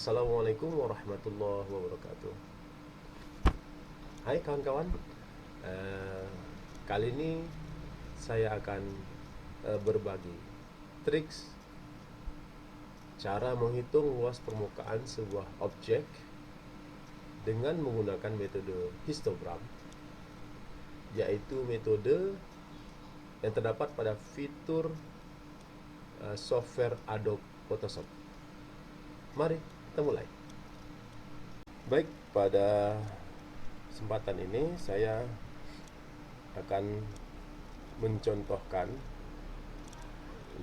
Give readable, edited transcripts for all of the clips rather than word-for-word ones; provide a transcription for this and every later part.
Assalamualaikum warahmatullahi wabarakatuh. Hai kawan-kawan. Eh, Kali ini saya akan berbagi triks cara menghitung luas permukaan sebuah objek dengan menggunakan metode histogram, yaitu metode yang terdapat pada fitur software Adobe Photoshop. Mari kita mulai. Baik, pada kesempatan ini saya akan mencontohkan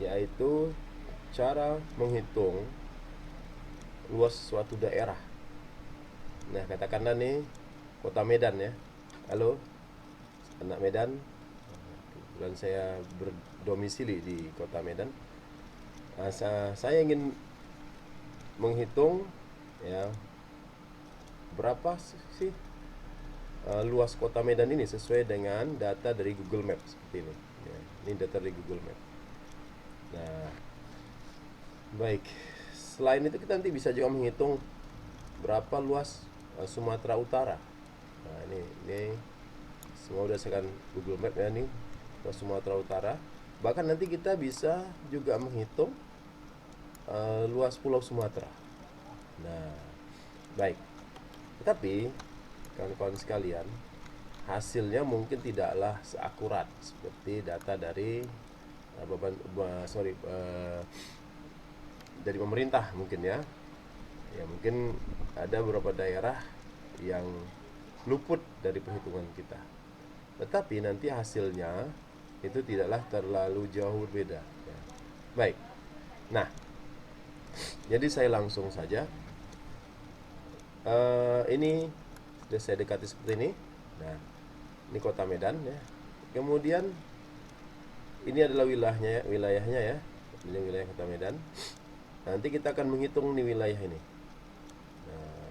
yaitu cara menghitung luas suatu daerah. Nah, katakanlah nih kota Medan ya. Halo, anak Medan. Kebetulan saya berdomisili di kota Medan. Nah, saya ingin menghitung ya berapa sih luas kota Medan ini sesuai dengan data dari Google Maps seperti ini. Ya, ini data dari Google Maps. Nah, baik. Selain itu kita nanti bisa juga menghitung berapa luas Sumatera Utara. Nah, ini semua berdasarkan Google Maps ya, ini luas Sumatera Utara. Bahkan nanti kita bisa juga menghitung luas Pulau Sumatera. Nah, baik. Tetapi kawan-kawan sekalian, hasilnya mungkin tidaklah seakurat seperti data dari dari pemerintah mungkin ya. Ya mungkin ada beberapa daerah yang luput dari perhitungan kita. Tetapi nanti hasilnya itu tidaklah terlalu jauh berbeda. Ya. Baik. Nah, jadi saya langsung saja. Ini sudah saya dekati seperti ini. Nah, ini kota Medan ya. Kemudian ini adalah wilayahnya ya. Ini wilayah kota Medan. Nanti kita akan menghitung nih wilayah ini. Nah,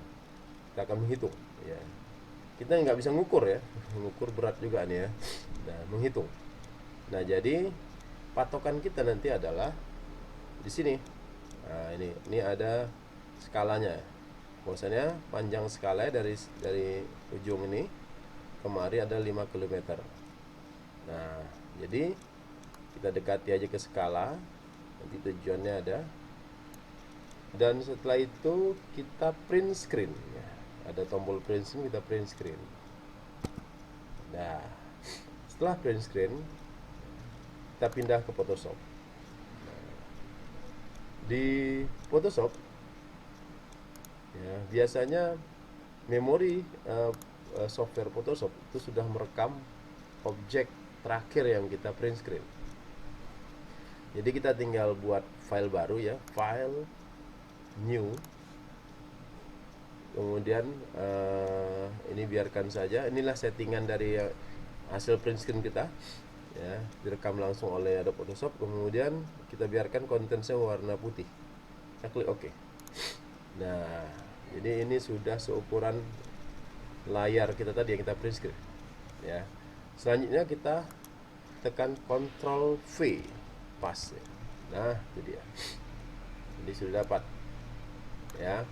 kita akan menghitung ya. Kita nggak bisa ngukur ya, ngukur berat juga nih ya. Nah, menghitung. Nah, jadi patokan kita nanti adalah di sini. Nah, ini ada skalanya. Bahwasanya panjang skala dari ujung ini kemari ada 5 km. Nah, jadi kita dekati aja ke skala. Nanti tujuannya ada. Dan setelah itu kita print screen ya. Ada tombol print screen, kita print screen. Nah, setelah print screen kita pindah ke Photoshop. Di Photoshop ya, biasanya memori software Photoshop itu sudah merekam objek terakhir yang kita print screen. Jadi kita tinggal buat file baru ya, file new. Kemudian ini biarkan saja. Inilah settingan dari hasil print screen kita ya, direkam langsung oleh Adobe Photoshop. Kemudian kita biarkan kontennya warna putih. Kita klik OK. Nah, jadi ini sudah seukuran layar kita tadi yang kita print screen ya. Selanjutnya kita tekan Ctrl V, pas ya. Nah, itu dia. Jadi sudah dapat ya.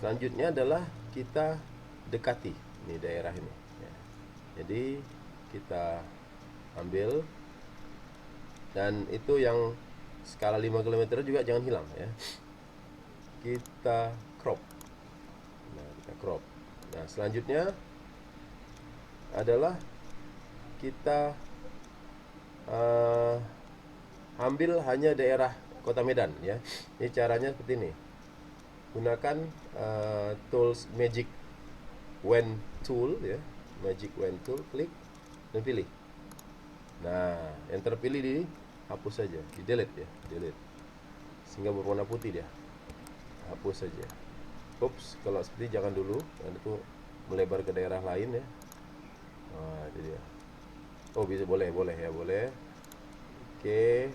Selanjutnya adalah kita dekati ini daerah ini ya. Jadi kita ambil, dan itu yang skala 5 km juga jangan hilang ya. Kita crop. Nah, kita crop. Nah, selanjutnya adalah kita ambil hanya daerah kota Medan ya. Ini caranya seperti ini. Gunakan tools Magic Wand tool ya. Magic Wand tool, klik dan pilih. Nah, yang terpilih dihapus saja, di delete ya, delete. Sehingga berwarna putih dia. Hapus saja. Ups, kalau seperti jangan dulu, nanti itu melebar ke daerah lain ya. Nah, itu dia. Oh, bisa, boleh ya, boleh. Oke.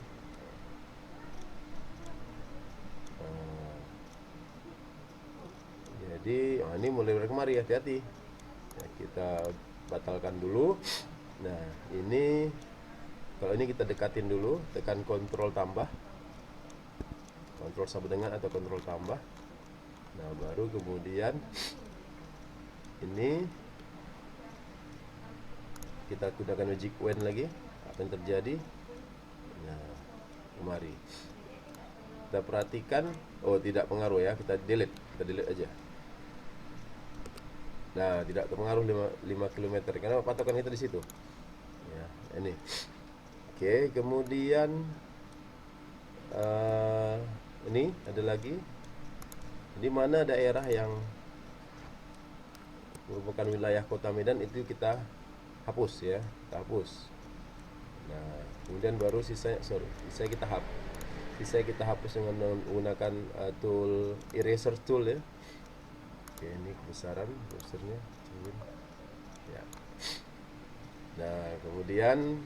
Jadi ini mulai kemari, hati-hati ya, kita batalkan dulu. Nah, ini kalau ini kita dekatin dulu, tekan Ctrl tambah kontrol sama dengan atau kontrol tambah. Nah, baru kemudian ini kita gunakan magic wand lagi. Apa yang terjadi? Nah, kemari kita perhatikan, oh tidak pengaruh ya, kita delete aja. Nah, tidak terpengaruh 5 km karena patokan kita di situ. Ya, ini. Oke, kemudian ini ada lagi. Di mana daerah yang merupakan wilayah Kota Medan itu kita hapus ya, kita hapus. Nah, kemudian baru sisa kita hapus dengan menggunakan tool eraser tool ya. Oke, ini kebesaran kursornya. Ya. Nah, kemudian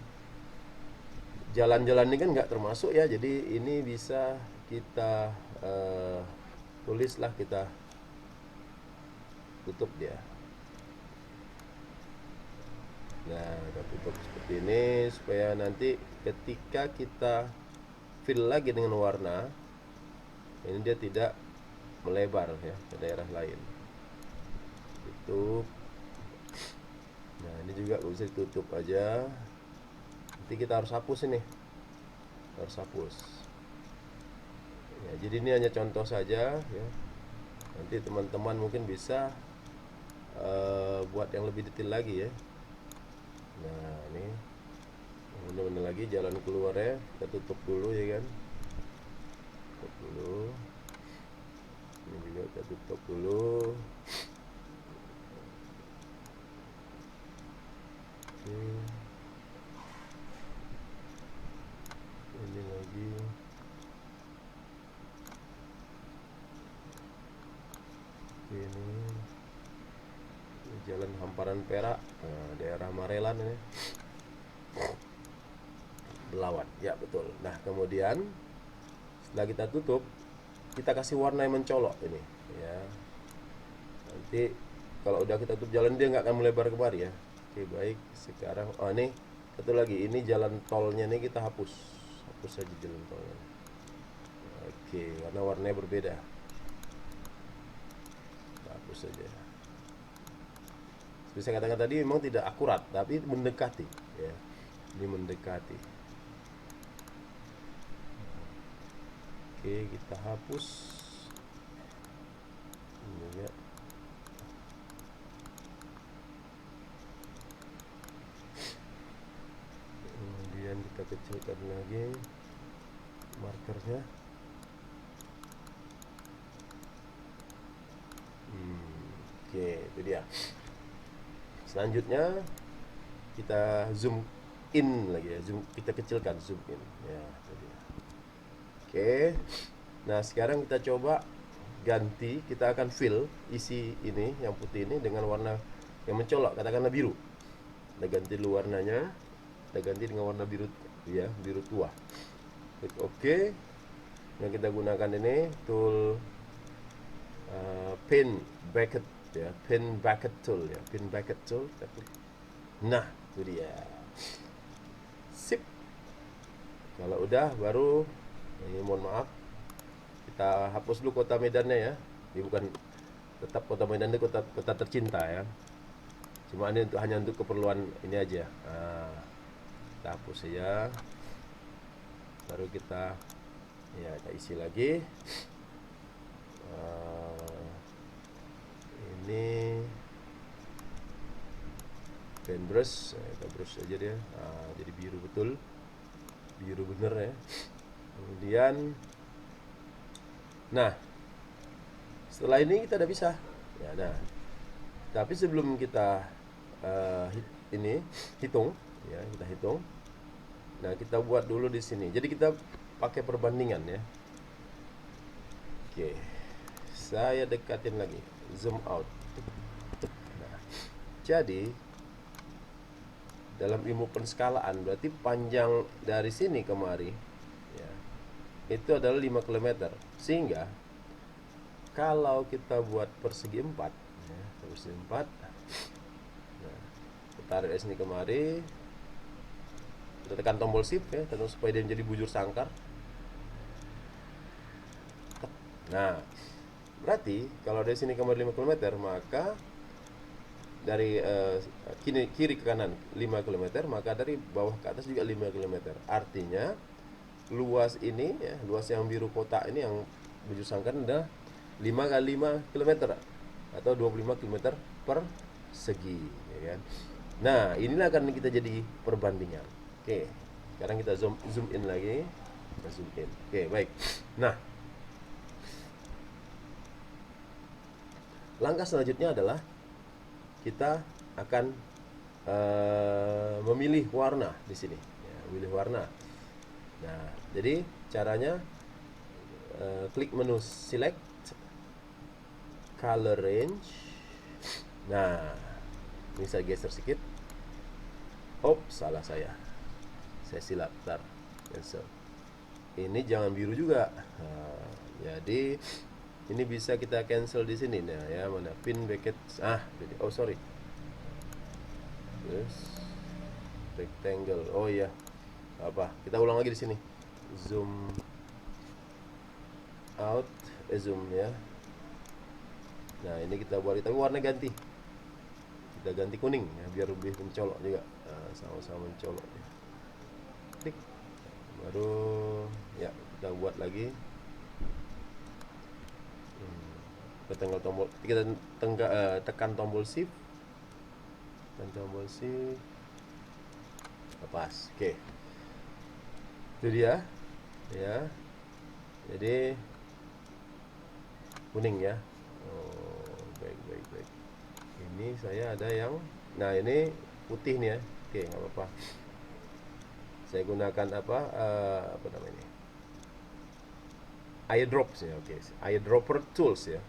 jalan-jalan ini kan nggak termasuk ya, jadi ini bisa kita tulislah, kita tutup dia. Nah, kita tutup seperti ini supaya nanti ketika kita fill lagi dengan warna, ini dia tidak melebar ya ke daerah lain. Tutup. Nah, ini juga bisa ditutup aja. Nanti kita harus hapus ini, harus hapus ya. Jadi ini hanya contoh saja ya, nanti teman-teman mungkin bisa buat yang lebih detail lagi ya. Nah, ini benar-benar lagi jalan keluar ya, kita tutup dulu ya kan, tutup dulu. Ini juga kita tutup dulu. Oke. Ini lagi. Ini jalan hamparan Perak, daerah Marelan ini, Belawan ya, betul. Nah, kemudian setelah kita tutup, kita kasih warna yang mencolok ini ya. Nanti kalau udah kita tutup jalan, dia nggak akan melebar kemari ya. Oke, baik. Sekarang ini satu lagi, ini jalan tolnya nih kita hapus saja jalan tolnya. Oke, karena warnanya berbeda, kita hapus saja. Seperti saya katakan tadi, memang tidak akurat tapi mendekati ya, ini mendekati. Oke, kita hapus ini ya. Kemudian kita kecilkan lagi markernya. Oke, itu dia. Selanjutnya kita zoom in lagi ya, kita kecilkan, zoom in ya, itu dia. Oke, nah sekarang kita coba ganti, kita akan fill isi ini yang putih ini dengan warna yang mencolok, katakanlah biru. Kita ganti dulu warnanya, kita ganti dengan warna biru ya, biru tua. Klik OK. Yang kita gunakan ini tool pen bucket ya, pen bucket tool ya, pen bucket tool. Nah, itu dia. Sip. Kalau udah, baru ini mohon maaf, kita hapus dulu Kota Medannya ya. Ini bukan, tetap Kota Medan itu kota tercinta ya. Cuma ini hanya untuk keperluan ini aja. Nah, kita hapus saja. Baru kita isi lagi. Ini pen brush, kita brush aja dia. Jadi biru betul, biru bener ya. Kemudian, nah setelah ini kita udah bisa ya. Nah, tapi sebelum kita hitung ya, kita hitung. Nah, kita buat dulu di sini. Jadi kita pakai perbandingan ya. Oke, saya dekatin lagi, zoom out. Nah, jadi dalam ilmu penskalaan berarti panjang dari sini kemari ya, itu adalah 5 km. Sehingga kalau kita buat persegi 4 ya, persegi 4, nah, kita tarik dari sini kemari, kita tekan tombol shift ya, supaya dia menjadi bujur sangkar. Nah, berarti kalau dari sini kembali 5 km, maka dari kiri ke kanan 5 km, maka dari bawah ke atas juga 5 km. Artinya luas ini ya, luas yang biru kotak ini yang berjusangkan udah 5 kali 5 km atau 25 km per segi, ya kan? Nah, inilah akan kita jadi perbandingan. Oke, sekarang kita zoom in lagi. Kita zoom in. Oke, baik. Nah, langkah selanjutnya adalah kita akan memilih warna di sini. Ya, memilih warna. Nah, jadi caranya klik menu select, color range. Nah, ini saya geser sedikit. Salah saya silap. Bentar, cancel. Ini jangan biru juga. Nah, jadi ini bisa kita cancel di sini. Nah, ya, mana pin bracket. Jadi sorry. Yes. Rectangle. Oh iya. Apa? Kita ulang lagi di sini. Zoom out, zoom ya. Nah, ini kita buat tapi warna ganti. Kita ganti kuning ya, biar lebih mencolok juga. Nah, sama-sama mencolok ya. Klik. Baru ya, kita buat lagi. Kita tekan tombol shift. Tekan tombol shift. Lepas. Oke. Itu dia. Ya. Jadi kuning ya. Baik. Ini saya ada yang, nah ini putih nih ya. Oke, nggak apa-apa. Saya gunakan apa namanya? Eyedrops ya. Oke, eyedropper tools ya.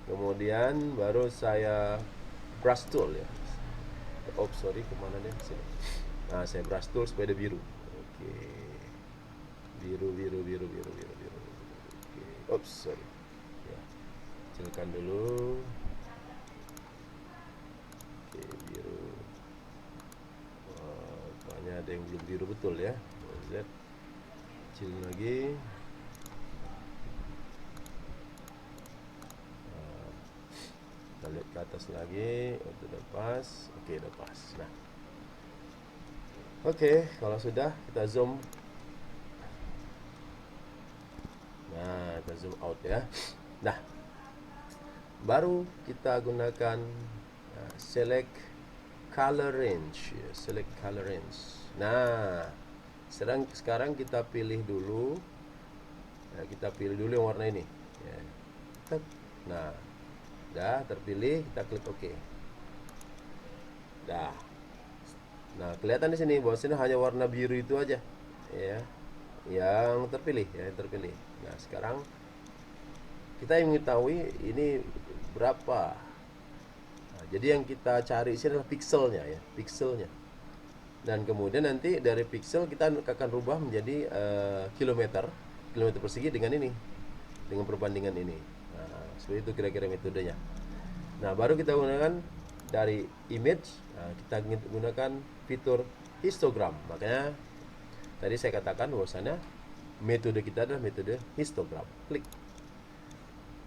Kemudian baru saya brush tool ya. Sorry, kemana dia? Sini. Nah, saya brush tool supaya dia biru. Oke. Biru. Oke. Sorry. Ya. Kecilkan dulu. Oke, biru. Rupanya ada yang belum biru betul ya. Z. Kecil lagi. Kita lihat ke atas lagi. Itu udah pas. Oke, udah pas. Nah, oke, kalau sudah kita zoom. Nah, kita zoom out ya. Nah, baru kita gunakan select color range. Select color range. Nah, sekarang kita pilih dulu. Kita pilih dulu yang warna ini. Ya. Nah, udah terpilih, kita klik OK. Dah. Nah, kelihatan di sini bahwa sini hanya warna biru itu aja, ya, yang terpilih, yang terpilih. Nah, sekarang kita ingin mengetahui ini berapa. Nah, jadi yang kita cari sini adalah pixelnya ya, pixelnya. Dan kemudian nanti dari pixel kita akan rubah menjadi kilometer persegi dengan ini, dengan perbandingan ini. Nah, seperti itu kira-kira metodenya. Nah, baru kita gunakan dari image. Nah, kita gunakan fitur histogram. Makanya tadi saya katakan bahwasanya metode kita adalah metode histogram. Klik.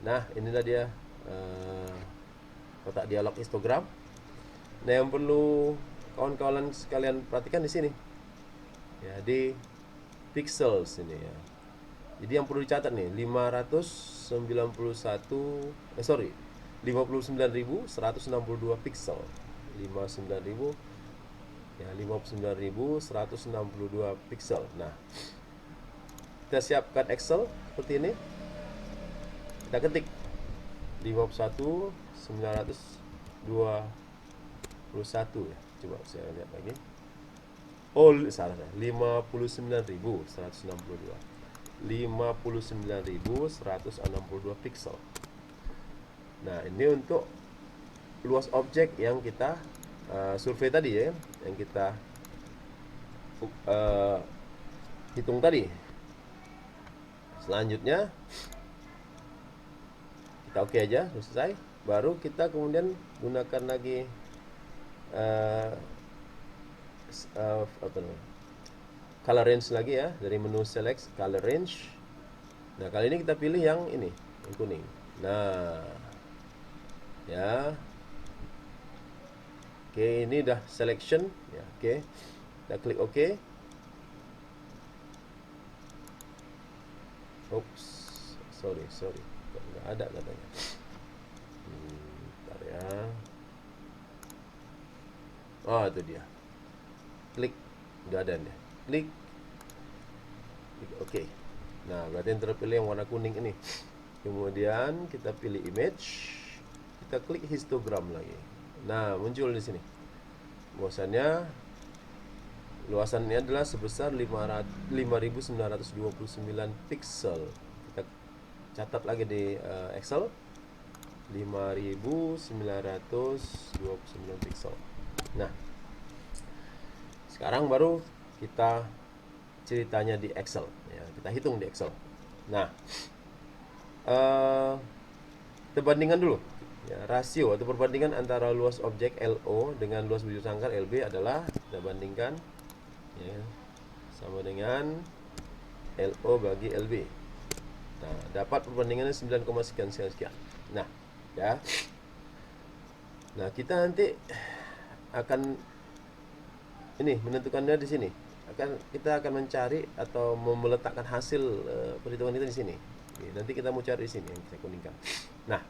Nah, inilah dia kotak dialog histogram. Nah, yang perlu kawan-kawan sekalian perhatikan di sini, ya, di pixels ini ya. Jadi yang perlu dicatat nih 59.162 pixel. 59.162 pixel. Nah, kita siapkan Excel seperti ini. Kita ketik 59.921 ya. Coba saya lihat lagi. Salah. 59.162. 59.162 pixel. Nah, ini untuk luas objek yang kita survei tadi ya, yang kita hitung tadi. Selanjutnya kita oke aja, selesai. Baru kita kemudian gunakan lagi color range lagi ya, dari menu select color range. Nah, kali ini kita pilih yang ini, yang kuning. Nah, ya. Oke, ini udah selection ya. Oke. Kita klik OK. Oops. Sorry. Kok nggak ada katanya. Bentar ya. Oh, itu dia. Klik. Udah ada nih. Klik OK. Nah, berarti yang terpilih yang warna kuning ini. Kemudian kita pilih image. Kita klik histogram lagi. Nah, muncul di sini. Bahwasannya luasannya adalah sebesar 5929 pixel. Kita catat lagi di Excel. 5929 pixel. Nah, sekarang baru kita ceritanya di Excel ya, kita hitung di Excel. Nah, kita bandingkan dulu ya, rasio atau perbandingan antara luas objek LO dengan luas bujur sangkar LB adalah kita bandingkan ya, sama dengan LO bagi LB. Nah, dapat perbandingannya 9, sekian. Nah, ya. Nah, kita nanti akan ini menentukannya di sini. Kita akan mencari atau meletakkan hasil perhitungan kita di sini. Nanti kita mau cari di sini yang saya kuningkan. Nah,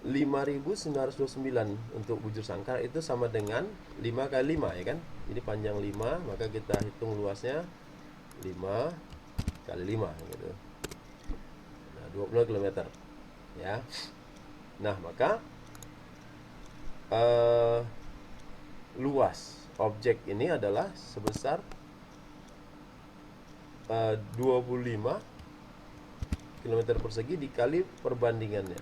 5929 untuk bujur sangkar itu sama dengan 5 kali 5 ya kan. Ini panjang 5, maka kita hitung luasnya 5 kali 5 gitu. Nah, 20 km ya. Nah, maka luas objek ini adalah sebesar 25 km persegi dikali perbandingannya.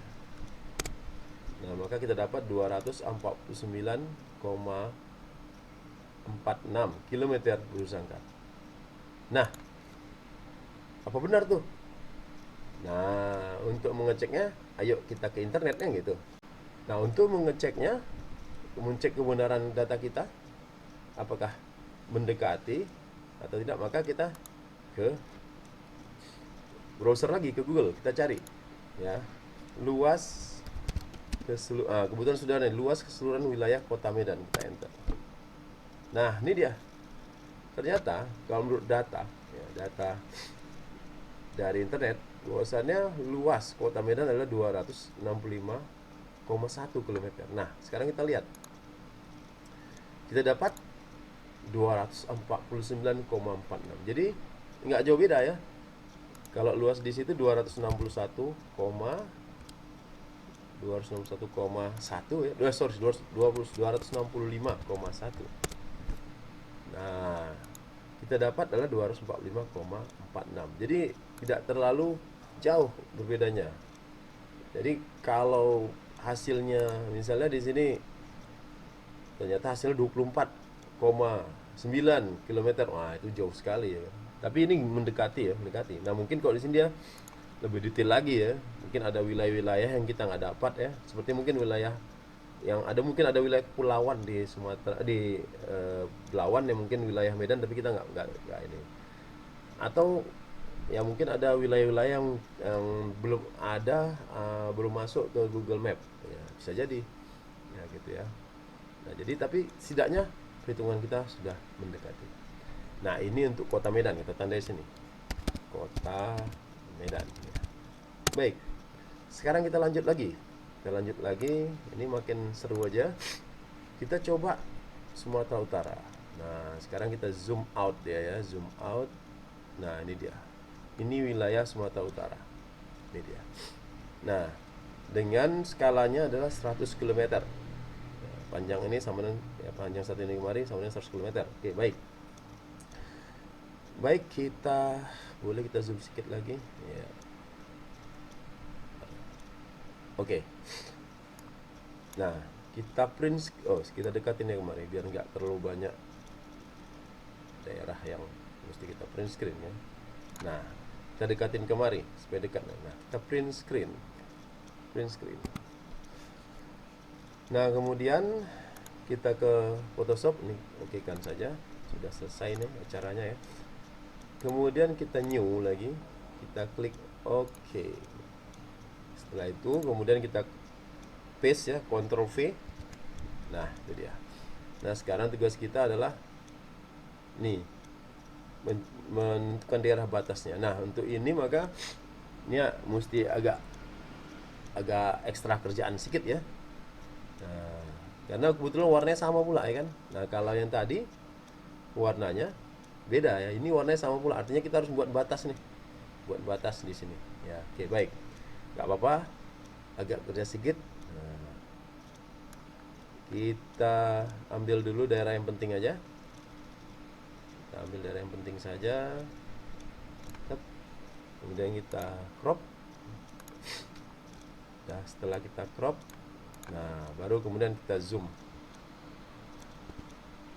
Nah, maka kita dapat 249,46 km bujur sangkar. Nah, apa benar tuh? Nah, untuk mengeceknya, ayo kita ke internetnya gitu. Nah, untuk mengecek kebenaran data kita, apakah mendekati atau tidak, maka kita ke browser lagi, ke Google, kita cari ya luas kebetulan sudah ada luas keseluruhan wilayah Kota Medan, kita enter. Nah, ini dia. Ternyata kalau menurut data dari internet, bahwasannya luas Kota Medan adalah 265,1 km. Nah, sekarang kita lihat. Kita dapat 249,46. Jadi nggak jauh beda ya. Kalau luas di situ 261,1 ya. 265,1. Nah, kita dapat adalah 245,46. Jadi tidak terlalu jauh berbedanya. Jadi kalau hasilnya misalnya di sini ternyata hasilnya 24,9 km. Wah, itu jauh sekali ya. Tapi ini mendekati. Nah, mungkin kalau di sini dia lebih detail lagi ya. Mungkin ada wilayah-wilayah yang kita nggak dapat ya. Seperti mungkin wilayah yang ada, mungkin ada wilayah kepulauan di Sumatera, di Belawan ya, mungkin wilayah Medan, tapi kita nggak ini. Atau ya mungkin ada wilayah-wilayah yang belum ada, belum masuk ke Google Map ya, bisa jadi ya gitu ya. Nah, jadi tapi setidaknya perhitungan kita sudah mendekati. Nah, ini untuk Kota Medan, kita tandai sini. Kota Medan ya. Baik. Sekarang kita lanjut lagi. Ini makin seru aja. Kita coba Sumatera Utara. Nah, sekarang kita zoom out ya, zoom out. Nah, ini dia. Ini wilayah Sumatera Utara. Ini dia. Nah, dengan skalanya adalah 100 km. Panjang ini sama dengan panjang satu ini kemarin sama dengan 100 km. Oke, baik. Kita boleh kita zoom sedikit lagi ya. Oke. Nah, kita print, kita dekatin ya kemarin biar nggak terlalu banyak daerah yang mesti kita print screen ya. Nah, kita dekatin kemari supaya dekat. Nah, kita print screen. Nah, kemudian kita ke Photoshop nih, oke kan saja, sudah selesai nih acaranya ya. Kemudian kita new lagi, kita klik Oke. Setelah itu kemudian kita paste ya, Ctrl V. Nah, itu dia. Nah, sekarang tugas kita adalah nih menentukan daerah batasnya. Nah, untuk ini maka ini ya, mesti agak ekstra kerjaan sedikit ya. Nah, karena kebetulan warnanya sama pula ya kan. Nah, kalau yang tadi warnanya beda ya. Ini warnanya sama pula. Artinya kita harus buat batas nih. Buat batas di sini. Ya, oke baik. Gak apa-apa. Agak kerja sedikit. Nah, kita ambil dulu daerah yang penting aja. Kita ambil daerah yang penting saja. Kemudian kita crop. Nah, setelah kita crop, nah baru kemudian kita zoom.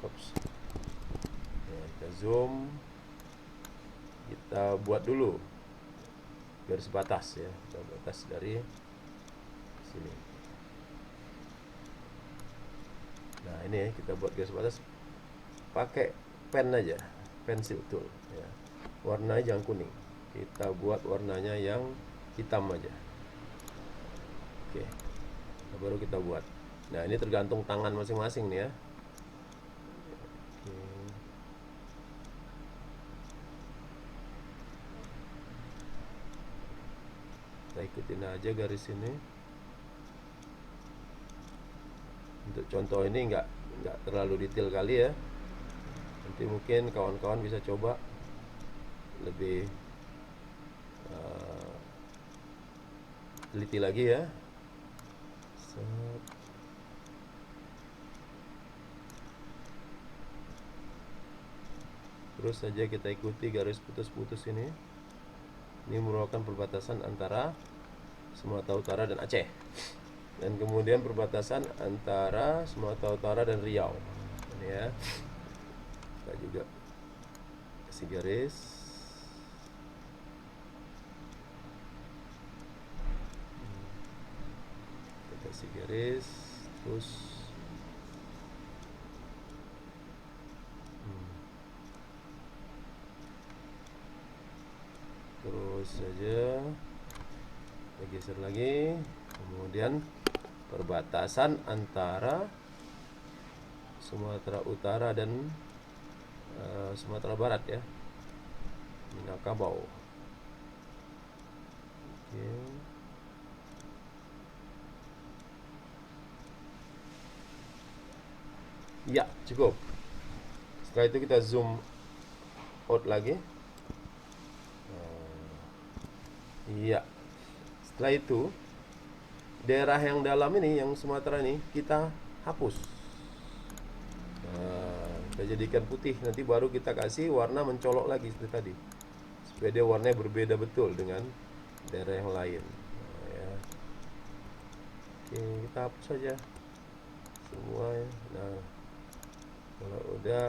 Oops. Nah, kita zoom. Kita buat dulu garis batas ya, garis batas dari sini. Nah, ini ya, kita buat garis batas pakai pen aja, pensil tool ya. Warnanya jangan kuning. Kita buat warnanya yang hitam aja. Oke. Nah, baru kita buat. Nah, ini tergantung tangan masing-masing nih ya. Oke. Kita ikutin aja garis ini. Untuk contoh ini nggak terlalu detail kali ya. Nanti mungkin kawan-kawan bisa coba lebih teliti lagi ya. Terus saja kita ikuti garis putus-putus ini. Ini merupakan perbatasan antara Sumatera Utara dan Aceh. Dan kemudian perbatasan antara Sumatera Utara dan Riau. Ini ya. Kita juga kasih garis. Kita kasih garis. Terus saja kita geser lagi. Kemudian perbatasan antara Sumatera Utara dan Sumatera Barat ya, Minangkabau. Oke. Ya, cukup. Setelah itu kita zoom out lagi. Iya. Setelah itu daerah yang dalam ini, yang Sumatera ini kita hapus. Nah, kita jadikan putih. Nanti baru kita kasih warna mencolok lagi seperti tadi, supaya dia warnanya berbeda betul dengan daerah yang lain. Nah, ya. Oke, kita hapus saja semua ya. Nah, kalau udah,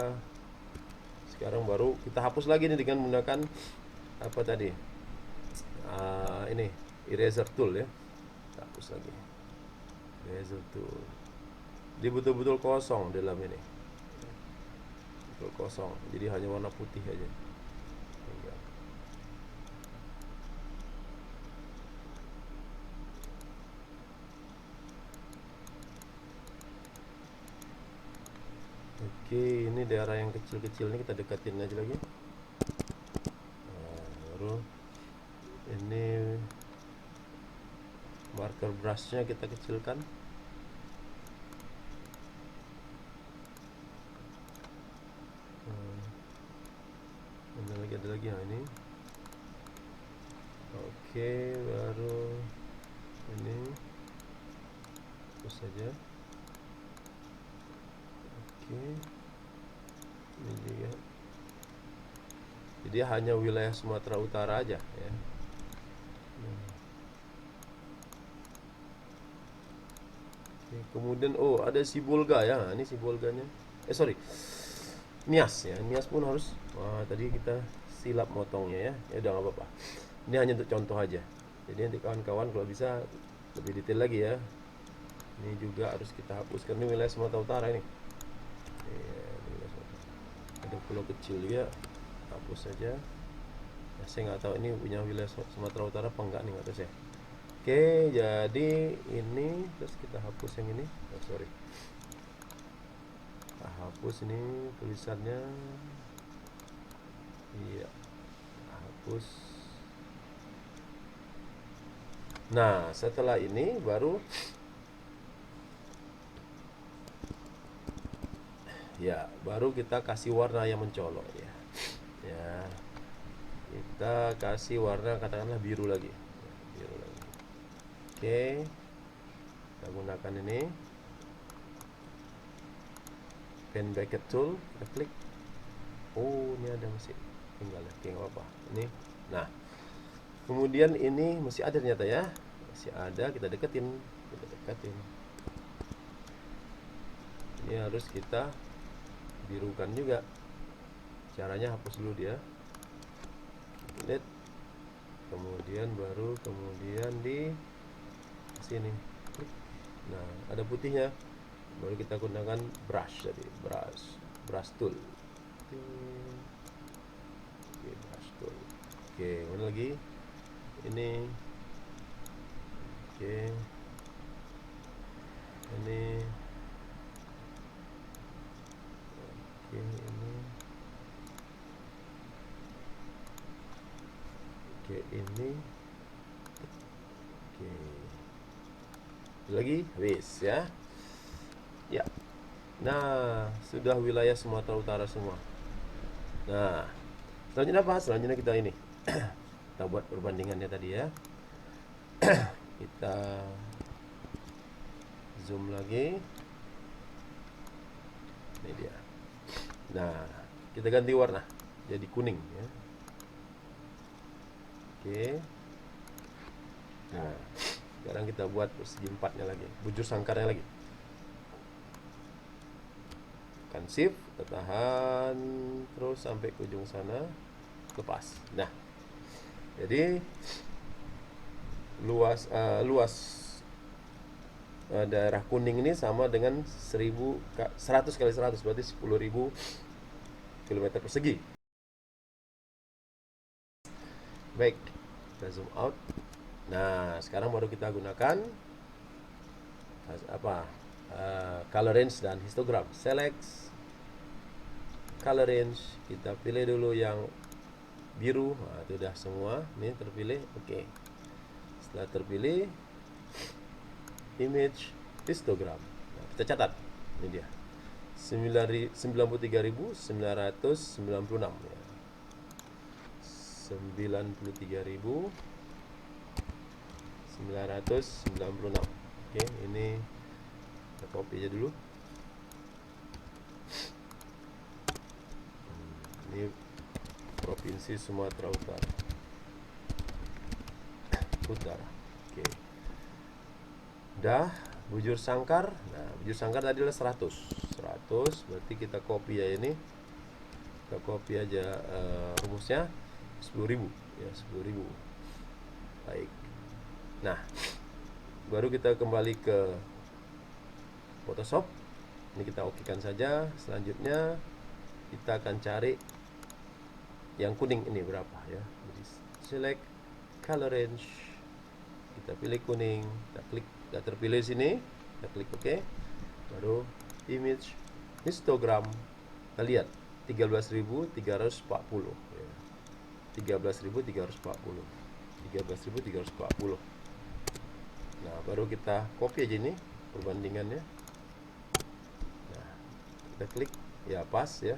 sekarang baru kita hapus lagi nih dengan menggunakan apa tadi, ini eraser tool ya. Kita hapus lagi eraser tool. Dia betul-betul kosong dalam ini, betul kosong, jadi hanya warna putih aja. Oke, ini daerah yang kecil-kecil ini kita dekatin aja lagi. Nah, baru ini marker brushnya kita kecilkan. Ada lagi nah ini. Oke, baru ini terus saja. Oke, ini juga. Jadi hanya wilayah Sumatera Utara aja ya. Oke, kemudian ada Sibolga ya. Ini Sibolganya. Sorry, Nias ya. Nias pun harus. Wah, tadi kita silap motongnya ya. Ya udah nggak apa-apa. Ini hanya untuk contoh aja. Jadi nanti kawan-kawan kalau bisa lebih detail lagi ya. Ini juga harus kita hapuskan. Ini wilayah Sumatera Utara ini. Ya, ada pulau kecil juga, hapus saja. Saya nggak tahu ini punya wilayah Sumatera Utara apa enggak nih, nggak tahu saya. Oke, jadi ini terus kita hapus yang ini. Oh, sorry, kita hapus ini tulisannya. Iya, hapus. Nah, setelah ini baru baru kita kasih warna yang mencolok ya. Ya, kita kasih warna katakanlah biru lagi. Biru lagi. Oke, kita gunakan ini pen bracket tool, kita klik. Oh, ini ada masih tinggal ya. Oke, nggak apa-apa. Ini, nah, kemudian ini masih ada ternyata ya, masih ada. Kita deketin. Ini harus kita birukan juga. Caranya hapus dulu dia, delete, kemudian baru di sini klik. Nah, ada putihnya, baru kita gunakan brush tadi, brush tool. Oke, brush tool. Oke, mana lagi ini. Oke, ini. Oke, ini. Oke, ini. Oke, lagi habis ya. Ya, nah sudah wilayah Sumatera Utara semua. Nah, selanjutnya apa? Selanjutnya kita ini kita buat perbandingannya tadi ya. Kita zoom lagi. Ini dia. Nah, kita ganti warna jadi kuning ya. Oke. Nah, sekarang kita buat persegi empatnya lagi, bujur sangkarnya lagi. Tekan shift, kita tahan terus sampai ke ujung sana, lepas. Nah, jadi luas daerah kuning ini sama dengan 100 kali 100, berarti 10.000 km persegi. Baik, kita zoom out. Nah, sekarang baru kita gunakan color range dan histogram. Select color range, kita pilih dulu yang biru. Nah, itu udah semua, ini terpilih. Oke, setelah terpilih, image histogram. Nah, kita catat, ini dia 93.996 ya. 93.996. Oke, ini kita copy aja dulu. Ini provinsi Sumatera Utara. Oke. Udah, bujur sangkar. Nah, bujur sangkar tadi adalah 100. Berarti kita copy ya ini. Kita copy aja rumusnya 10.000 ya, 10.000. Baik. Nah, baru kita kembali ke Photoshop. Ini kita okekan saja. Selanjutnya kita akan cari yang kuning ini berapa ya. Jadi select color range, kita pilih kuning, kita klik, kita terpilih sini, kita klik OK. Baru image histogram, kita lihat 13.340 ya. 13.340. Nah, baru kita copy aja ini perbandingannya. Nah, kita klik ya, pas ya,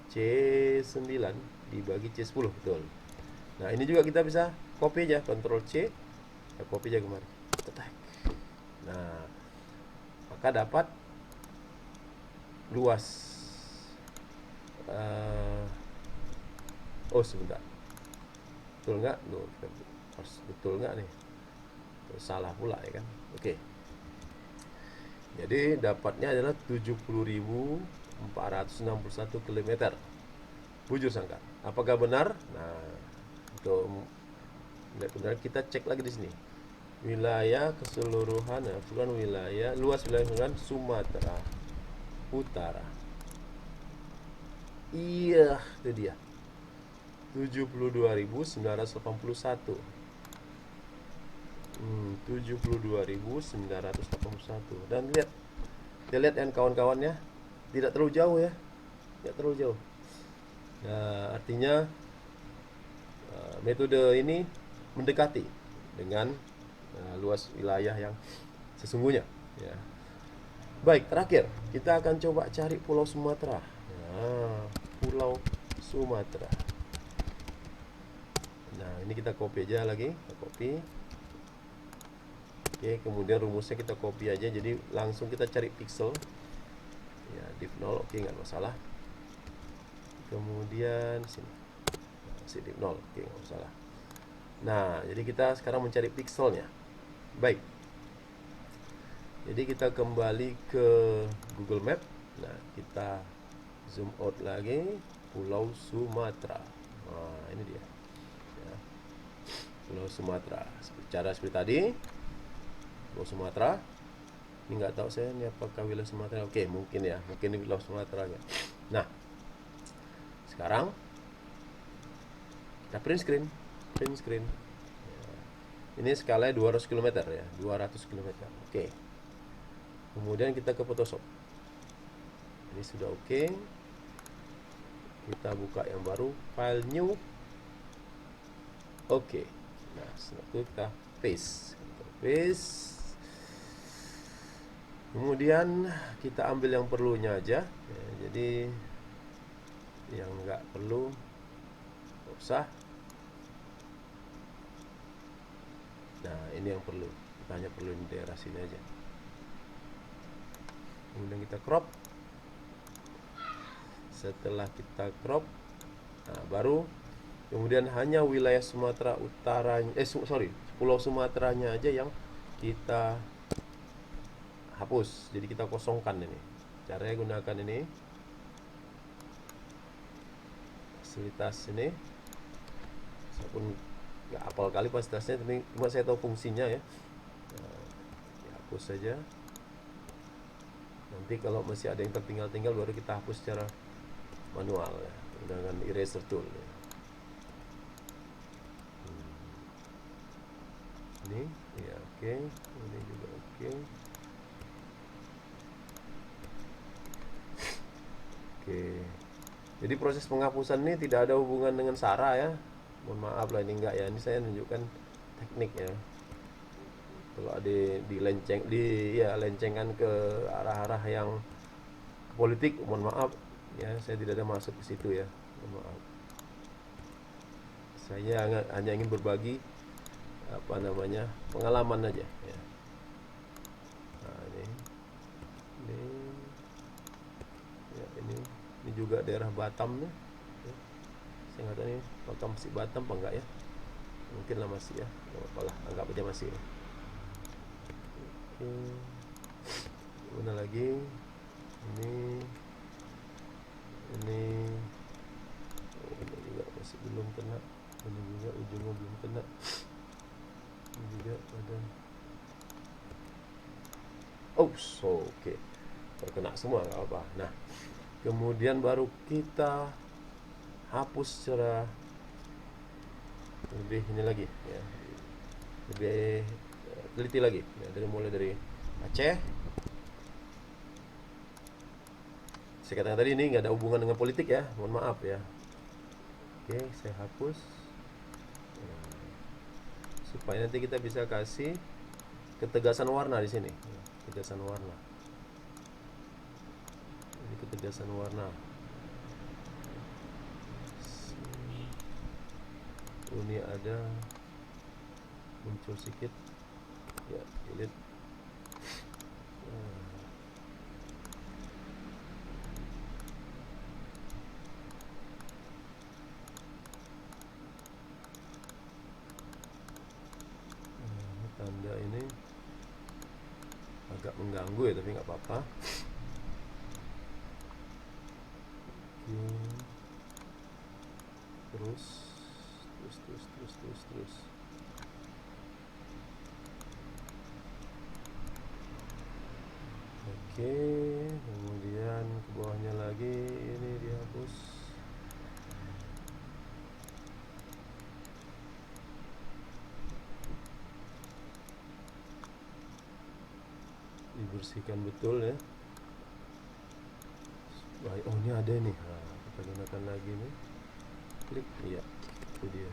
C9 dibagi C10, betul. Nah, ini juga kita bisa copy aja, Ctrl C, kita copy aja kemari. Nah, maka dapat luas. Oh, sebentar, betul nggak? Betul nggak nih? Salah pula ya kan? Oke. Jadi dapatnya adalah 70.461 km bujur sangkar. Apakah benar? Nah, untuk benar kita cek lagi di sini. Wilayah keseluruhan, wilayah, luas wilayah keseluruhan Sumatera Utara. Iya, itu dia. 72.981. 72.981. Dan lihat, kita lihat yang kawan-kawannya tidak terlalu jauh ya, tidak terlalu jauh. Nah, artinya metode ini mendekati dengan luas wilayah yang sesungguhnya ya. Baik, terakhir kita akan coba cari Pulau Sumatera. Nah, Pulau Sumatera. Nah, ini kita copy aja lagi, kita copy. Oke, kemudian rumusnya kita copy aja, jadi langsung kita cari pixel. Ya, div 0, oke, nggak masalah. Kemudian sini, si div 0, oke, nggak masalah. Nah, jadi kita sekarang mencari pixelnya. Baik. Jadi kita kembali ke Google Map. Nah, kita zoom out lagi, Pulau Sumatera. Nah, ini dia. Ya. Pulau Sumatera. Cara seperti tadi. Pulau Sumatera. Ini nggak tahu saya ini apakah wilayah Sumatera. Oke, mungkin ya, mungkin ini Pulau Sumatera ya. Nah, sekarang kita print screen. Ya. Ini skalanya 200 km ya, 200 km. Oke. Kemudian kita ke Photoshop. Ini sudah oke. Kita buka yang baru, file new. Oke. Nah, setelah itu kita paste. Kemudian kita ambil yang perlunya aja. Ya, jadi yang nggak perlu nggak usah. Nah, ini yang perlu. Kita hanya perlu di daerah sini aja. Kemudian kita crop. Setelah kita crop, nah, baru kemudian hanya wilayah Sumatera Utara, Pulau Sumateranya aja yang kita hapus. Jadi kita kosongkan ini. Caranya gunakan ini, fasilitas ini. Saya pun nggak hafal kali fasilitasnya, tapi cuma saya tahu fungsinya ya. Nah, dihapus saja. Nanti kalau masih ada yang tertinggal-tinggal baru kita hapus secara manual ya, dengan eraser tool ya. Ini ya oke. Ini juga oke. Oke. Jadi proses penghapusan ini tidak ada hubungan dengan SARA ya. Mohon maaf lah, ini enggak ya. Ini saya tunjukkan teknik ya. Kalau lencengkan ke arah-arah yang politik, mohon maaf ya, saya tidak ada masuk ke situ ya, mohon maaf. Saya hanya ingin berbagi pengalaman aja ya. Nah, ini juga daerah Batam nih ya. Saya nggak tahu nih apakah masih Batam apa enggak ya, mungkin lah masih ya, nggak apa-apa lah, anggap aja masih ya. Oke, mana lagi, ini juga masih belum kena, ini juga ujungnya belum kena, ini juga ada. Oke, terkena semua, nggak apa. Nah, kemudian baru kita hapus secara lebih ini lagi ya, lebih teliti lagi ya, mulai dari Aceh. Saya katakan tadi ini nggak ada hubungan dengan politik ya, mohon maaf ya. Oke, saya hapus supaya nanti kita bisa kasih ketegasan warna di sini, ketegasan warna. Ini ketegasan warna. Ini ada muncul sedikit ya, lihat. Tanda ini agak mengganggu ya, tapi nggak apa-apa. Terus. Oke, kemudian ke bawahnya lagi ini dihapus. dibersihkan betul ya. Baik, oh ini ada nih. Nah, kita gunakan lagi nih. Klik, iya, itu dia.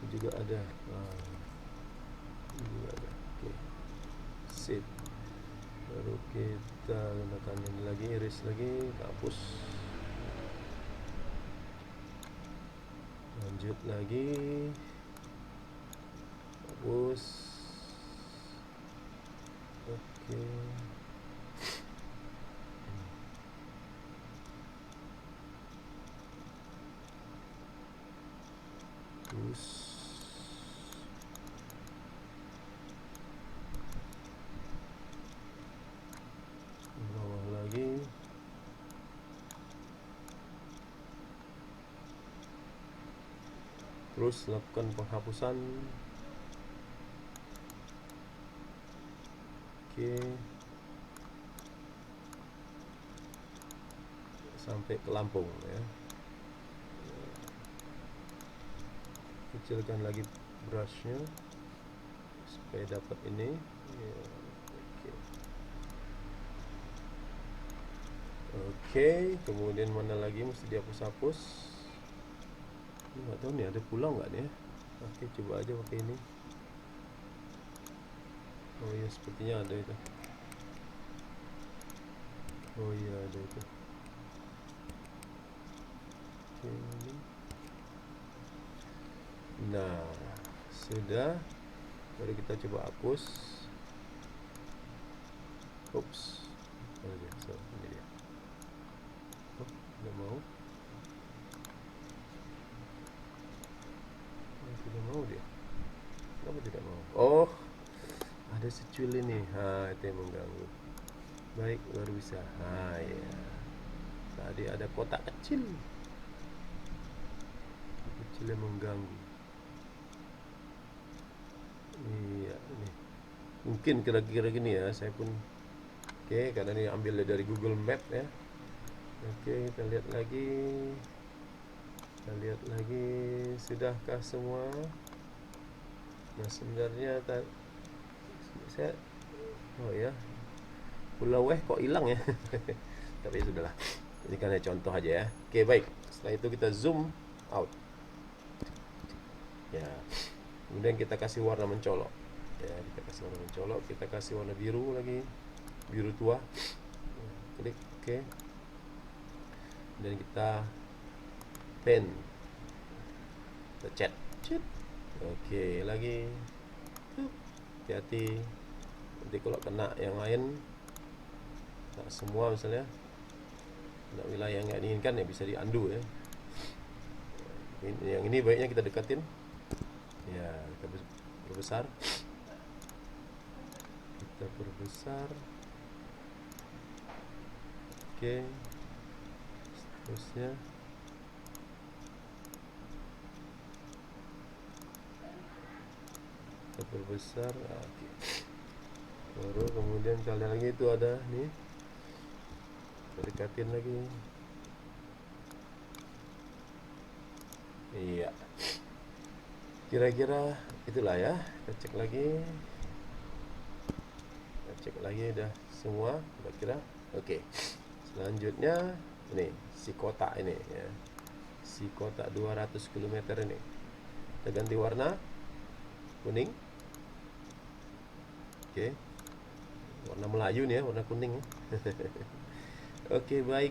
Ini juga ada. Nah, ini juga ada. Oke, sip. Baru kita gunakan ini lagi, iris lagi, hapus. Lanjut lagi, hapus. Oke. Terus bawah lagi. Terus lakukan penghapusan. Oke. Sampai ke Lampung ya. Kecilkan lagi brushnya supaya dapat ini ya, oke. Kemudian mana lagi mesti dihapus-hapus, nggak tahu nih ada pulau nggak nih ya. Oke, coba aja pakai ini. Oh ya, sepertinya ada itu. Oh iya, ada itu. Oke, ini. Nah, sudah. Baru kita coba hapus. Ups. Oh ya, so, ini dia. Oh, tidak mau. Oh, tidak mau dia. Kenapa tidak mau? Oh, ada secuil ini. Ha, itu yang mengganggu. Baik, baru bisa. Ha, ya. Tadi ada kotak kecil. Kecil yang mengganggu. Iya, ini. Mungkin kira-kira gini ya, saya pun. Oke, karena ini ambil dari Google Map ya. Oke, kita lihat lagi. Kita lihat lagi, sudahkah semua? Nah, sebenarnya saya oh ya, Pulau Weh kok hilang ya. Tapi sudahlah. Ini kan contoh aja ya. Oke, baik. Setelah itu kita zoom out. Ya. Kemudian kita kasih warna mencolok. Ya, kita kasih warna mencolok, kita kasih warna biru lagi. Biru tua. Klik oke. Dan kita pen. Kita cat. Oke, lagi. Hati-hati. Nanti kalau kena yang lain, tak semua misalnya, kena wilayah yang nggak diinginkan ya bisa di undo ya. Yang ini baiknya kita dekatin. Ya, kita perbesar. Kita perbesar. Oke. Seterusnya. Kita perbesar. Oke. Baru kemudian kali lagi itu ada nih. Kita dekatin lagi. Iya. Kira-kira itulah ya. Kita cek lagi. Kita cek lagi udah semua kira-kira. Oke. Selanjutnya ini si kotak ini ya. Si kotak 200 km ini. Kita ganti warna kuning. Oke. Warna Melayu nih ya, warna kuning. Oke, baik.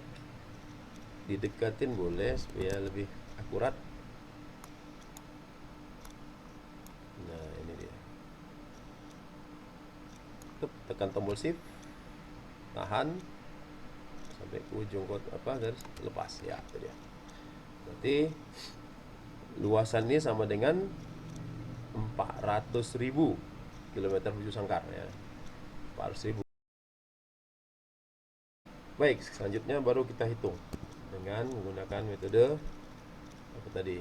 Didekatin boleh supaya lebih akurat. Nah, ini dia. Tekan tombol shift. Tahan sampai ke ujung garis lepas ya, itu dia. Berarti luasan ini sama dengan 400.000 kilometer bujur sangkar ya. 400.000. Baik, selanjutnya baru kita hitung dengan menggunakan metode apa tadi,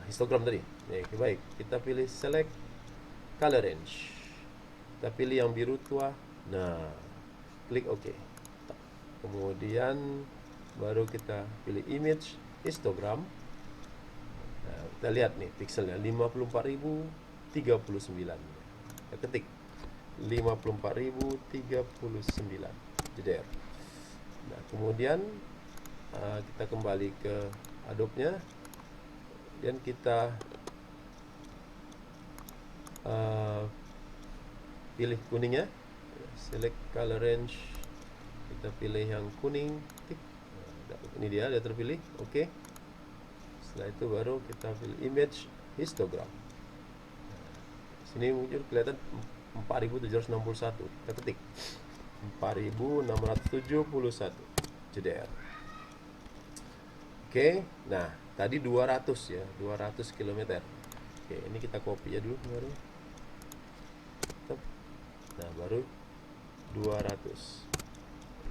histogram tadi. Oke, baik, kita pilih select color range. Kita pilih yang biru tua. Nah, klik OK. Kemudian baru kita pilih image histogram. Nah, kita lihat nih pixelnya 54.039. Kita ketik 54.039 jeder. Nah, kemudian kita kembali ke Adobe-nya dan kita pilih kuningnya, select color range, kita pilih yang kuning, tik. Ini dia terpilih, oke. Setelah itu baru kita pilih image histogram. Sini muncul kelihatan 4.761, kita ketik 4.671 jeder. Oke, nah tadi 200 ya, 200 km. Oke, ini kita copy ya dulu baru. Nah, baru 200.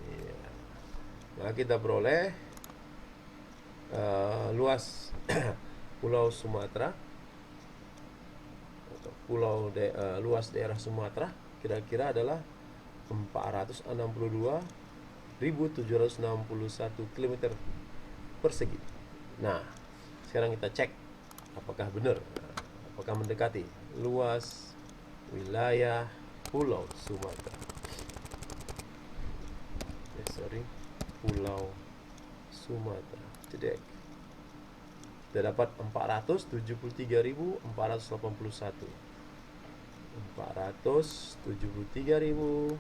Ya. Nah, kita peroleh luas Pulau Sumatera atau luas daerah Sumatera kira-kira adalah 462.761 km persegi. Nah, sekarang kita cek apakah benar, apakah mendekati luas wilayah Pulau Sumatera. Pulau Sumatera. Cedek. Kita dapat 473.481. 473.481.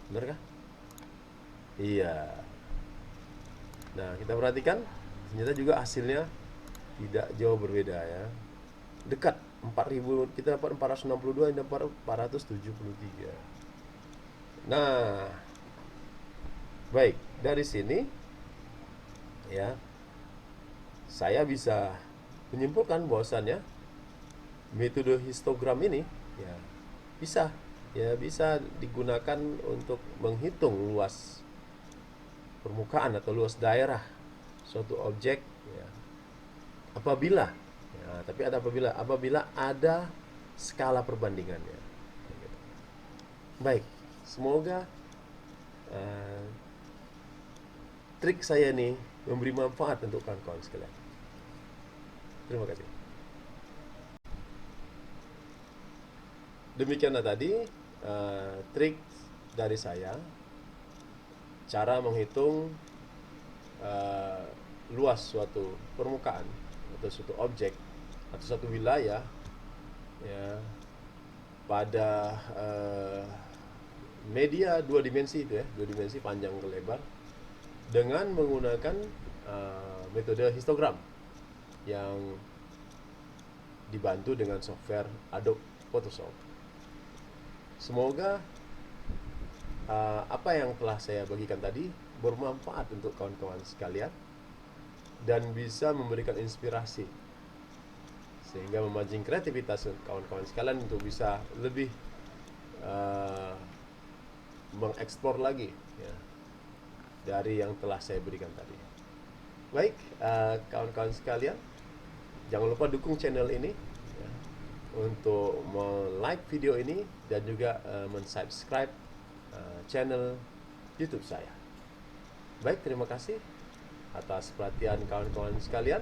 Benar kah? Iya. Nah, kita perhatikan ternyata juga hasilnya tidak jauh berbeda ya. Dekat 4.000, kita dapat 462, ini dapat 473. Nah, baik, dari sini ya saya bisa menyimpulkan bahwasannya metode histogram ini ya bisa digunakan untuk menghitung luas permukaan atau luas daerah suatu objek ya. Apabila ada skala perbandingannya. Baik, semoga trik saya ini memberi manfaat untuk kawan-kawan sekalian. Terima kasih. Demikianlah tadi trik dari saya, cara menghitung luas suatu permukaan atau suatu objek atau suatu wilayah ya pada media dua dimensi itu ya, dua dimensi panjang ke lebar dengan menggunakan metode histogram yang dibantu dengan software Adobe Photoshop. Semoga apa yang telah saya bagikan tadi bermanfaat untuk kawan-kawan sekalian dan bisa memberikan inspirasi sehingga memancing kreativitas kawan-kawan sekalian untuk bisa lebih mengeksplor lagi ya, dari yang telah saya berikan tadi. Baik, kawan-kawan sekalian, jangan lupa dukung channel ini ya, untuk like video ini dan juga mensubscribe channel YouTube saya. Baik, terima kasih atas perhatian kawan-kawan sekalian.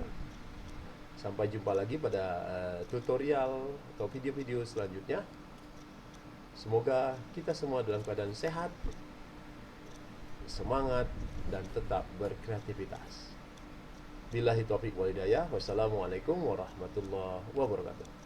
Sampai jumpa lagi pada tutorial atau video-video selanjutnya. Semoga kita semua dalam keadaan sehat, semangat, dan tetap berkreativitas. Billahi taufiq wal hidayah. Wassalamualaikum warahmatullahi wabarakatuh.